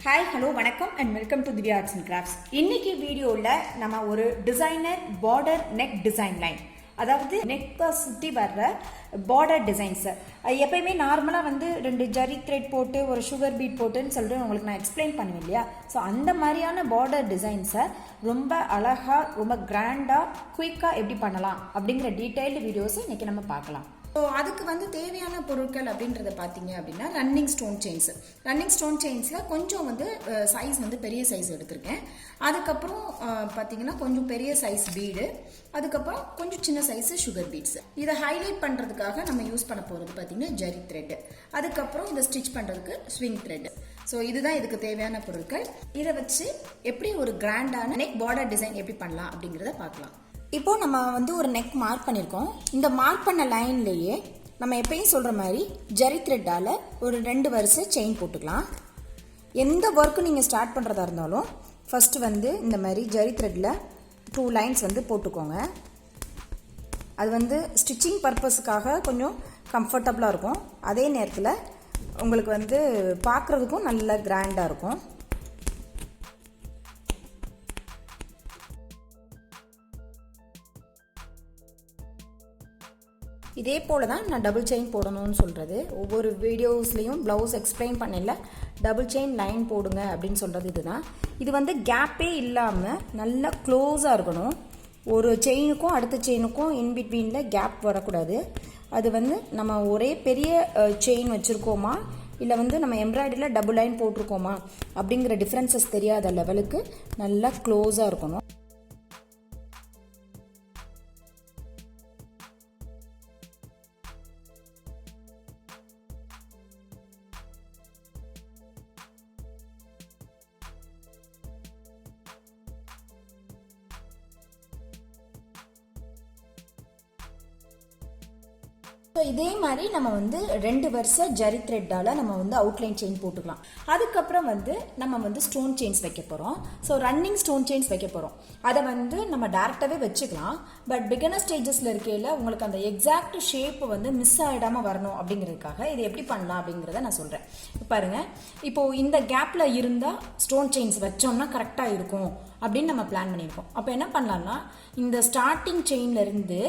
Hi, hello, vanakkam and welcome to Dhivya Arts and Crafts. இன்னைக்கு வீடியோல நம்ம ஒரு designer border neck design line அதாவது நெக்கை சுற்றி வர்ற பார்டர் டிசைன்ஸை எப்பயுமே நார்மலாக வந்து 2 ஜரி த்ரெட் போட்டு ஒரு சுகர் பீட் போட்டுன்னு சொல்லிட்டு உங்களுக்கு நான் எக்ஸ்பிளைன் பண்ணுவேன் இல்லையா. ஸோ அந்த மாதிரியான பார்டர் டிசைன்ஸை ரொம்ப அழகாக ரொம்ப கிராண்டாக குயிக்காக எப்படி பண்ணலாம் அப்படிங்கிற டீட்டெயில்டு வீடியோஸை இன்றைக்கி நம்ம பார்க்கலாம். ஸோ அதுக்கு வந்து தேவையான பொருட்கள் அப்படின்றத பார்த்தீங்க அப்படின்னா ரன்னிங் ஸ்டோன் செயின்ஸில் கொஞ்சம் வந்து சைஸ் வந்து பெரிய சைஸ் எடுத்திருக்கேன். அதுக்கப்புறம் பார்த்தீங்கன்னா கொஞ்சம் பெரிய சைஸ் பீடு, அதுக்கப்புறம் கொஞ்சம் சின்ன சைஸ் சுகர் பீட்ஸ். இதை ஹைலைட் பண்ணுறதுக்காக நம்ம யூஸ் பண்ண போகிறது பார்த்தீங்கன்னா ஜரி த்ரெட், அதுக்கப்புறம் இதை ஸ்டிச் பண்ணுறதுக்கு ஸ்விங் த்ரெட். ஸோ இதுதான் இதுக்கு தேவையான பொருட்கள். இதை வச்சு எப்படி ஒரு கிராண்டான நெக் பார்டர் டிசைன் எப்படி பண்ணலாம் அப்படிங்கிறத பார்க்கலாம். இப்போ நம்ம வந்து ஒரு நெக் மார்க் பண்ணியிருக்கோம். இந்த மார்க் பண்ண லைன்லேயே நம்ம எப்பயும் சொல்கிற மாதிரி ஜரி த்ரெட்டால் ஒரு 2 வரிசை செயின் போட்டுக்கலாம். எந்த ஒர்க்கு நீங்கள் ஸ்டார்ட் பண்ணுறதா இருந்தாலும் ஃபஸ்ட்டு வந்து இந்த மாதிரி ஜரி த்ரெட்டில் 2 லைன்ஸ் வந்து போட்டுக்கோங்க. அது வந்து ஸ்டிச்சிங் பர்பஸுக்காக கொஞ்சம் கம்ஃபர்டபுளாக இருக்கும், அதே நேரத்தில் உங்களுக்கு வந்து பார்க்குறதுக்கும் நல்ல கிராண்டாக இருக்கும். இதே போல் தான் நான் டபுள் செயின் போடணும்னு சொல்கிறது. ஒவ்வொரு வீடியோஸ்லேயும் ப்ளவுஸ் எக்ஸ்பிளைன் பண்ணல டபுள் செயின் லைன் போடுங்க அப்படின்னு சொல்கிறது இதுதான். இது வந்து கேப்பே இல்லாமல் நல்லா க்ளோஸாக இருக்கணும். ஒரு செயினுக்கும் அடுத்த செயினுக்கும் இன்பிட்வீனில் கேப் வரக்கூடாது. அது வந்து நம்ம ஒரே பெரிய செயின் வச்சுருக்கோமா இல்லை வந்து நம்ம எம்ப்ராய்டரியில் டபுள் லைன் போட்டிருக்கோமா அப்படிங்கிற டிஃப்ரென்சஸ் தெரியாத லெவலுக்கு நல்லா க்ளோஸாக இருக்கணும். ஸோ இதே மாதிரி நம்ம வந்து 2 வரிசை ஜரி த்ரெட்டால் நம்ம வந்து அவுட்லைன் செயின் போட்டுக்கலாம். அதுக்கப்புறம் வந்து நம்ம வந்து ஸ்டோன் செயின்ஸ் வைக்க போகிறோம். ஸோ ரன்னிங் ஸ்டோன் செயின்ஸ் வைக்க போகிறோம். அதை வந்து நம்ம டேரெக்டாகவே வச்சுக்கலாம். பட் பிகினர் ஸ்டேஜஸில் இருக்கையில் உங்களுக்கு அந்த எக்ஸாக்ட் ஷேப்பு வந்து மிஸ் ஆகிடாமல் வரணும் அப்படிங்கிறதுக்காக இது எப்படி பண்ணலாம் அப்படிங்கிறத நான் சொல்கிறேன். பாருங்கள், இப்போது இந்த கேப்பில் இருந்தால் ஸ்டோன் செயின்ஸ் வச்சோம்னா கரெக்டாக இருக்கும் அப்படின்னு நம்ம பிளான் பண்ணியிருக்கோம். அப்போ என்ன பண்ணலாம்னா இந்த ஸ்டார்டிங் செயின்லேருந்து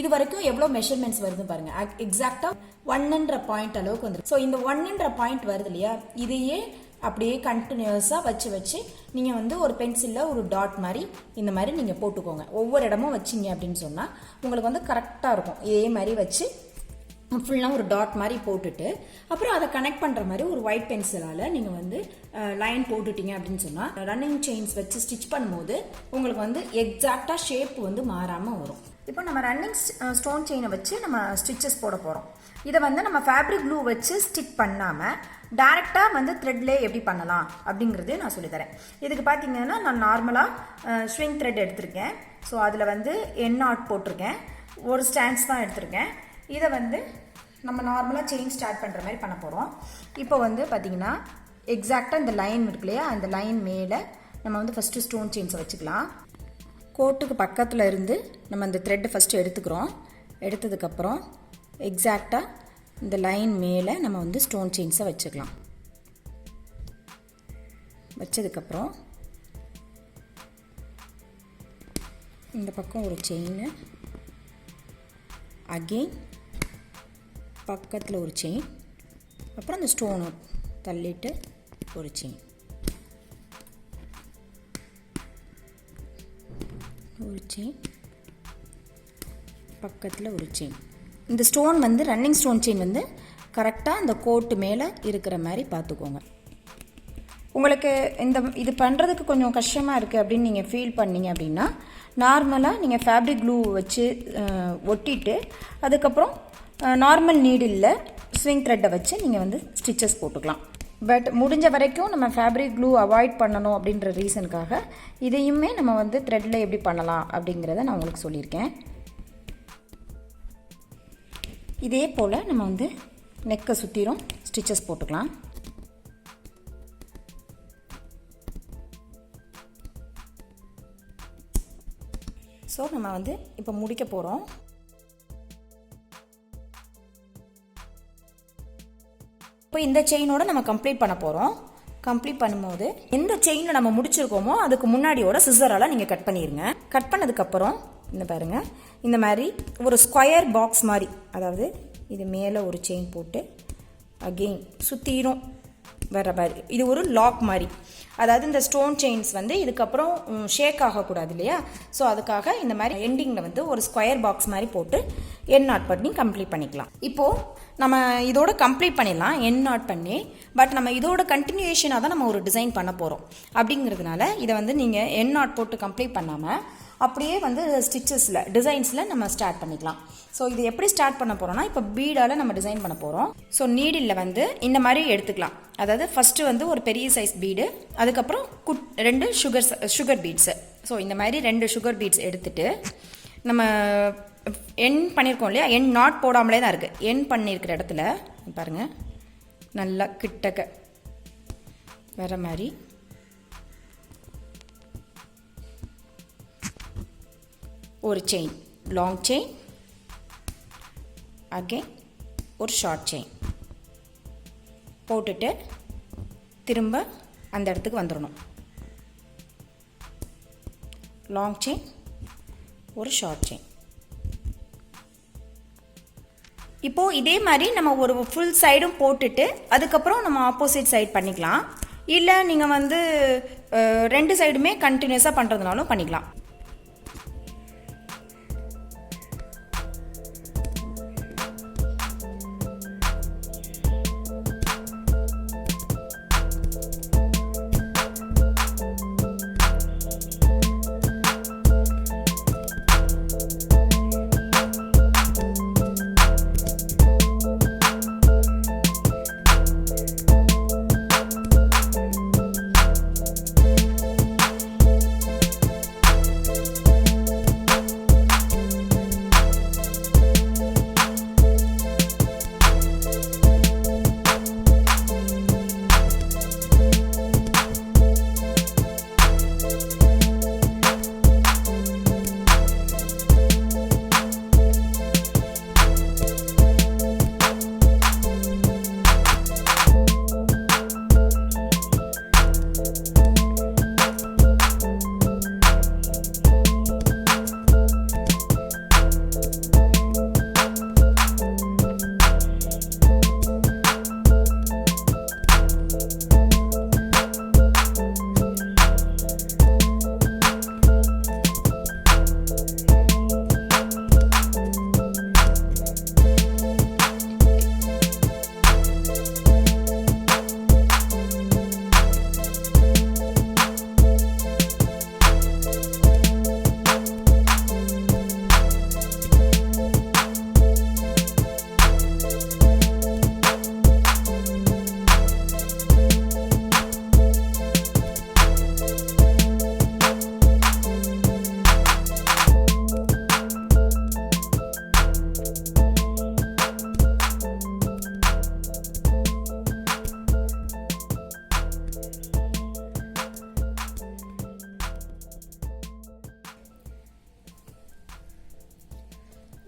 இது வரைக்கும் எவ்வளோ மெஷர்மெண்ட்ஸ் வருது பாருங்கள். எக்ஸாக்டாக 1ன்ற பாயிண்ட் அளவுக்கு வந்துருக்கு. ஸோ இந்த 1ன்ற பாயிண்ட் வருது இல்லையா, இதையே அப்படியே கண்டினியூஸாக வச்சு நீங்கள் வந்து ஒரு பென்சிலில் ஒரு டாட் மாதிரி இந்த மாதிரி நீங்கள் போட்டுக்கோங்க. ஒவ்வொரு இடமும் வச்சிங்க அப்படின்னு சொன்னால் உங்களுக்கு வந்து கரெக்டாக இருக்கும். இதே மாதிரி வச்சு ஃபுல்லாக ஒரு டாட் மாதிரி போட்டுட்டு அப்புறம் அதை கனெக்ட் பண்ணுற மாதிரி ஒரு ஒயிட் பென்சிலால் நீங்கள் வந்து லைன் போட்டுட்டீங்க அப்படின்னு சொன்னால் ரன்னிங் செயின்ஸ் வச்சு ஸ்டிச் பண்ணும்போது உங்களுக்கு வந்து எக்ஸாக்டாக ஷேப் வந்து மாறாமல் வரும். இப்போ நம்ம ரன்னிங் ஸ்டோன் செயினை வச்சு நம்ம ஸ்டிச்சஸ் போட போகிறோம். இதை வந்து நம்ம ஃபேப்ரிக் க்ளூ வச்சு ஸ்டிச் பண்ணாமல் டேரெக்டாக வந்து த்ரெட்லே எப்படி பண்ணலாம் அப்படிங்கிறது நான் சொல்லித்தரேன். இதுக்கு பார்த்தீங்கன்னா நான் நார்மலாக ஸ்விங் த்ரெட் எடுத்திருக்கேன். ஸோ அதில் வந்து என் நாட் போட்டிருக்கேன், ஒரு ஸ்டாண்ட்ஸ் தான் எடுத்திருக்கேன். இதை வந்து நம்ம நார்மலாக செயின் ஸ்டார்ட் பண்ணுற மாதிரி பண்ண போகிறோம். இப்போ வந்து பார்த்திங்கன்னா எக்ஸாக்டாக இந்த லைன் இருக்கு இல்லையா, அந்த லைன் மேலே நம்ம வந்து ஃபஸ்ட்டு ஸ்டோன் செயின்ஸை வச்சுக்கலாம். கோட்டுக்கு பக்கத்தில் இருந்து நம்ம இந்த த்ரெட்டை ஃபஸ்ட்டு எடுத்துக்கிறோம். எடுத்ததுக்கப்புறம் எக்ஸாக்டாக இந்த லைன் மேலே நம்ம வந்து ஸ்டோன் செயின்ஸை வச்சுக்கலாம். வச்சதுக்கப்புறம் இந்த பக்கம் ஒரு செயின், அகெயின் பக்கத்தில் ஒரு செயின், அப்புறம் அந்த ஸ்டோனை தள்ளிட்டு ஒரு செயின், ஒரு செயின், பக்கத்தில் ஒரு செயின். இந்த ஸ்டோன் வந்து ரன்னிங் ஸ்டோன் செயின் வந்து கரெக்டாக அந்த கோட்டு மேலே இருக்கிற மாதிரி பார்த்துக்கோங்க. உங்களுக்கு இது பண்ணுறதுக்கு கொஞ்சம் கஷ்டமாக இருக்குது அப்படின்னு நீங்கள் ஃபீல் பண்ணீங்க அப்படின்னா நார்மலாக நீங்கள் ஃபேப்ரிக் க்ளூ வச்சு ஒட்டிட்டு அதுக்கப்புறம் நார்மல் நீடில் ஸ்விங் த்ரெட்டை வச்சு நீங்கள் வந்து ஸ்டிச்சஸ் போட்டுக்கலாம். பட் முடிஞ்ச வரைக்கும் நம்ம ஃபேப்ரிக் க்ளூ அவாய்ட் பண்ணணும் அப்படின்ற ரீசனுக்காக இதையுமே நம்ம வந்து த்ரெட்டில் எப்படி பண்ணலாம் அப்படிங்கிறத நான் உங்களுக்கு சொல்லியிருக்கேன். இதே போல் நம்ம வந்து நெக்கை சுற்றிரும் ஸ்டிச்சஸ் போட்டுக்கலாம். ஸோ நம்ம வந்து இப்போ முடிக்க போகிறோம். இப்போ இந்த செயினோட நம்ம கம்ப்ளீட் பண்ண போகிறோம். கம்ப்ளீட் பண்ணும்போது எந்த செயினில் நம்ம முடிச்சிருக்கோமோ அதுக்கு முன்னாடியோட சிசரால் நீங்கள் கட் பண்ணிடுங்க. கட் பண்ணதுக்கப்புறம் இந்த பாருங்கள், இந்த மாதிரி ஒரு ஸ்கொயர் பாக்ஸ் மாதிரி, அதாவது இது மேலே ஒரு செயின் போட்டு அகெயின் சுற்றிரும் வர மாதிரி, இது ஒரு லாக் மாதிரி. அதாவது இந்த ஸ்டோன் செயின்ஸ் வந்து இதுக்கப்புறம் ஷேக் ஆகக்கூடாது இல்லையா, ஸோ அதுக்காக இந்த மாதிரி எண்டிங்கில் வந்து ஒரு ஸ்கொயர் பாக்ஸ் மாதிரி போட்டு எண்ட் நாட் பண்ணி கம்ப்ளீட் பண்ணிக்கலாம். இப்போது நம்ம இதோட கம்ப்ளீட் பண்ணிடலாம் எண்ட் நாட் பண்ணி. பட் நம்ம இதோட கண்டினியூஷனாக தான் நம்ம ஒரு டிசைன் பண்ண போகிறோம். அப்படிங்கிறதுனால இதை வந்து நீங்கள் எண்ட் நாட் போட்டு கம்ப்ளீட் பண்ணாமல் அப்படியே வந்து ஸ்டிச்சஸில் டிசைன்ஸில் நம்ம ஸ்டார்ட் பண்ணிக்கலாம். ஸோ இது எப்படி ஸ்டார்ட் பண்ண போகிறோம்னா, இப்போ பீடால் நம்ம டிசைன் பண்ண போகிறோம். ஸோ நீடில் வந்து இந்த மாதிரி எடுத்துக்கலாம். அதாவது ஃபஸ்ட்டு வந்து ஒரு பெரிய சைஸ் பீடு, அதுக்கப்புறம் 2 சுகர் பீட்ஸு. ஸோ இந்த மாதிரி 2 சுகர் பீட்ஸ் எடுத்துகிட்டு நம்ம எண்ட் பண்ணியிருக்கோம் இல்லையா, எண்ட் நாட் போடாமலே தான் இருக்குது. எண்ட் பண்ணியிருக்கிற இடத்துல பாருங்கள், நல்லா கிட்டக்க வர மாதிரி ஒரு செயின், லாங் செயின், அகெயின் ஒரு ஷார்ட் செயின் போட்டுட்டு திரும்ப அந்த இடத்துக்கு வந்துடணும். லாங் செயின், ஒரு ஷார்ட் செயின். இப்போது இதே மாதிரி நம்ம ஒரு ஃபுல் சைடும் போட்டுட்டு அதுக்கப்புறம் நம்ம ஆப்போசிட் சைடு பண்ணிக்கலாம். இல்லை நீங்கள் வந்து 2 சைடுமே கண்டினியூஸாக பண்ணுறதுனாலும் பண்ணிக்கலாம்.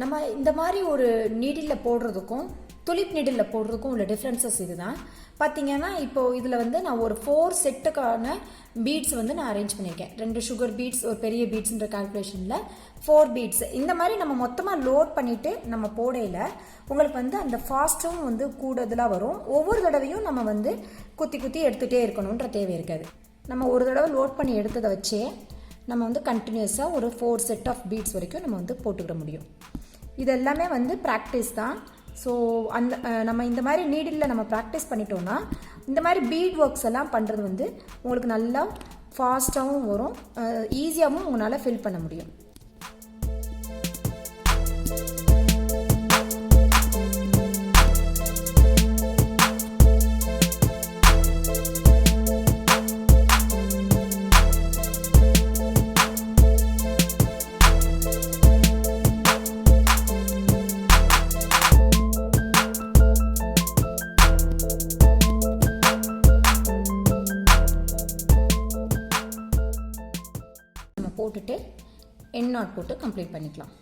நம்ம இந்த மாதிரி ஒரு நீடில் போடுறதுக்கும் துலிப் நீடில் போடுறதுக்கும் உள்ள டிஃப்ரென்சஸ் இதுதான். பார்த்தீங்கன்னா இப்போது இதில் வந்து நான் ஒரு 4 செட்டுக்கான பீட்ஸ் வந்து நான் அரேஞ்ச் பண்ணியிருக்கேன். 2 சுகர் பீட்ஸ், ஒரு பெரிய பீட்ஸ்ன்ற கால்குலேஷனில் 4 பீட்ஸ். இந்த மாதிரி நம்ம மொத்தமாக லோட் பண்ணிவிட்டு நம்ம போடையில் உங்களுக்கு வந்து அந்த ஃபாஸ்ட்டும் வந்து கூடுதலாக வரும். ஒவ்வொரு தடவையும் நம்ம வந்து குத்தி குத்தி எடுத்துகிட்டே இருக்கணுன்ற தேவை இருக்காது. நம்ம ஒரு தடவை லோட் பண்ணி எடுத்ததை வச்சே நம்ம வந்து கண்டினியூஸாக ஒரு 4 செட் ஆஃப் பீட்ஸ் வரைக்கும் நம்ம வந்து போட்டுக்கிட முடியும். இது எல்லாமே வந்து ப்ராக்டிஸ் தான். ஸோ அந்த நம்ம இந்த மாதிரி நீடில் நம்ம ப்ராக்டிஸ் பண்ணிட்டோன்னா இந்த மாதிரி பீட் ஒர்க்ஸ் எல்லாம் பண்ணுறது வந்து உங்களுக்கு நல்லா ஃபாஸ்ட்டாகவும் வரும், ஈஸியாகவும் உங்களால் ஃபில் பண்ண முடியும். போட்டுட்டு எண்ட் நாட் போட்டு கம்ப்ளீட் பண்ணிக்கலாம்.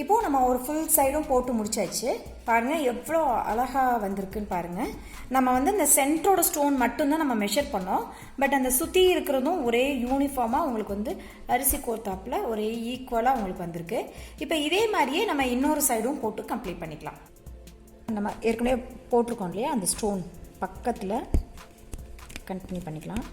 இப்போது நம்ம ஒரு ஃபுல் சைடும் போட்டு முடிச்சாச்சு. பாருங்கள் எவ்வளோ அழகாக வந்திருக்குன்னு பாருங்கள். நம்ம வந்து இந்த சென்டரோட ஸ்டோன் மட்டும்தான் நம்ம மெஷர் பண்ணோம். பட் அந்த சுற்றி இருக்கிறதும் ஒரே யூனிஃபார்மாக உங்களுக்கு வந்து அரிசி கோர்த்தாப்பில் ஒரே ஈக்குவலாக உங்களுக்கு வந்திருக்கு. இப்போ இதே மாதிரியே நம்ம இன்னொரு சைடும் போட்டு கம்ப்ளீட் பண்ணிக்கலாம். நம்ம ஏற்கனவே போட்டிருக்கோம் இல்லையா, அந்த ஸ்டோன் பக்கத்தில் கண்டினியூ பண்ணிக்கலாம்.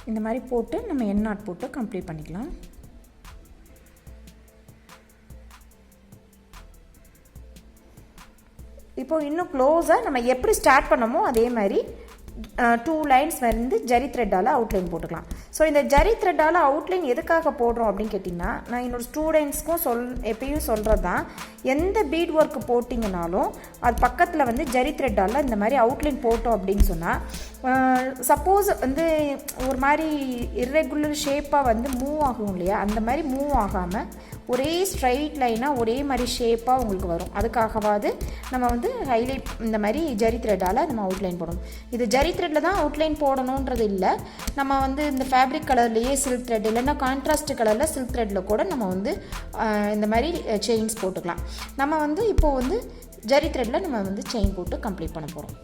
இந்த மாதிரி போட்டு நம்ம எண்ட் நாட் போட்டு கம்ப்ளீட் பண்ணிக்கலாம். இப்போ இன்னும் க்ளோஸாக நம்ம எப்படி ஸ்டார்ட் பண்ணமோ அதே மாதிரி 2 லைன்ஸ் வந்து ஜரி த்ரெட்டால் அவுட்லைன் போட்டுக்கலாம். ஸோ இந்த ஜரி த்ரெட்டால் அவுட்லைன் எதுக்காக போடுறோம் அப்படின்னு கேட்டிங்கன்னா, நான் என்னோடய ஸ்டூடெண்ட்ஸ்க்கும் எப்பயும் சொல்கிறது தான், எந்த பீட் ஒர்க்கு போட்டிங்கனாலும் அது பக்கத்தில் வந்து ஜரி த்ரெட்டால் இந்த மாதிரி அவுட்லைன் போட்டோம் அப்படின்னு சொன்னால், சப்போஸ் வந்து ஒரு மாதிரி இர்ரெகுலர் ஷேப்பாக வந்து மூவ் ஆகும் இல்லையா, அந்த மாதிரி மூவ் ஆகாமல் ஒரே ஸ்ட்ரைட் லைனாக ஒரே மாதிரி ஷேப்பாக உங்களுக்கு வரும். அதுக்காகவாது நம்ம வந்து ஹைலைட் இந்த மாதிரி ஜரி த்ரெட்டால் நம்ம அவுட்லைன் போடணும். இது ஜரி த்ரெட்டில் தான் அவுட்லைன் போடணுன்றது இல்லை. நம்ம வந்து இந்த ஃபேப்ரிக் கலர்லேயே சில்க் த்ரெட் இல்லைன்னா கான்ட்ராஸ்ட் கலரில் சில்க் த்ரெட்டில் கூட நம்ம வந்து இந்த மாதிரி செயின்ஸ் போட்டுக்கலாம். நம்ம வந்து இப்போது வந்து ஜரி த்ரெட்டில் நம்ம வந்து செயின் போட்டு கம்ப்ளீட் பண்ண போகிறோம்.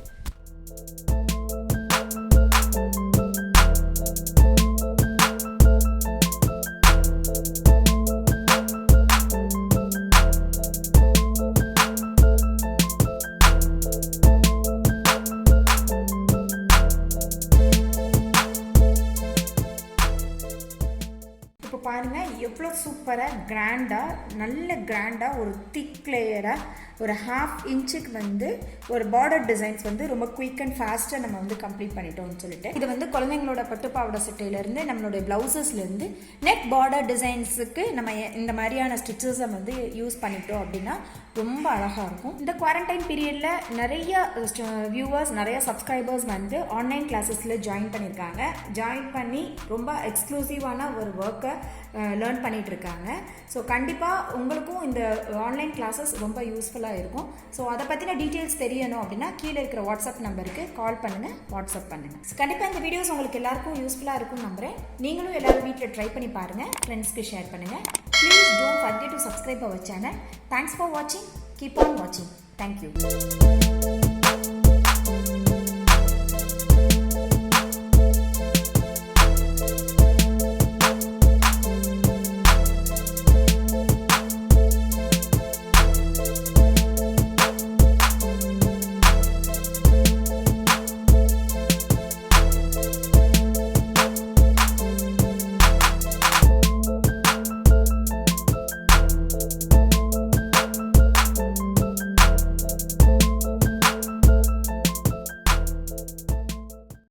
பாருங்கள் எவ்வளோ சூப்பராக கிராண்டாக நல்ல கிராண்டாக ஒரு திக் லேயராக ஒரு 1/2 இன்ச்சுக்கு வந்து ஒரு பார்டர் டிசைன்ஸ் வந்து ரொம்ப குயிக் அண்ட் ஃபாஸ்ட்டாக நம்ம வந்து கம்ப்ளீட் பண்ணிட்டோம்னு சொல்லிட்டு, இது வந்து குழந்தைங்களோட பட்டுப்பாவோட சட்டையிலேருந்து நம்மளுடைய ப்ளவுசஸ்லேருந்து நெக் பார்டர் டிசைன்ஸுக்கு நம்ம இந்த மாதிரியான ஸ்டிச்சஸை வந்து யூஸ் பண்ணிட்டோம் அப்படின்னா ரொம்ப அழகாக இருக்கும். இந்த குவாரண்டைன் பீரியடில் நிறைய வியூவர்ஸ் நிறைய சப்ஸ்கிரைபர்ஸ் வந்து ஆன்லைன் கிளாஸஸில் ஜாயின் பண்ணியிருக்காங்க. ஜாயின் பண்ணி ரொம்ப எக்ஸ்க்ளூசிவான ஒரு ஒர்க்கை லேர்ன் பண்ணிகிட்டு இருக்காங்க. ஸோ கண்டிப்பாக உங்களுக்கும் இந்த ஆன்லைன் கிளாஸஸ் ரொம்ப யூஸ்ஃபுல்லாக இருக்கும். ஸோ அதை பற்றின டீட்டெயில்ஸ் தெரியணும் அப்படின்னா கீழே இருக்கிற வாட்ஸ்அப் நம்பருக்கு கால் பண்ணுங்கள், வாட்ஸ்அப் பண்ணுங்கள். கண்டிப்பாக இந்த வீடியோஸ் உங்களுக்கு எல்லாருக்கும் யூஸ்ஃபுல்லாக இருக்கும்னு நம்புகிறேன். நீங்களும் எல்லாரும் வீட்டில் ட்ரை பண்ணி பாருங்கள், ஃப்ரெண்ட்ஸ்க்கு ஷேர் பண்ணுங்கள். Please don't forget to subscribe our channel. Thanks for watching. Keep on watching. Thank you.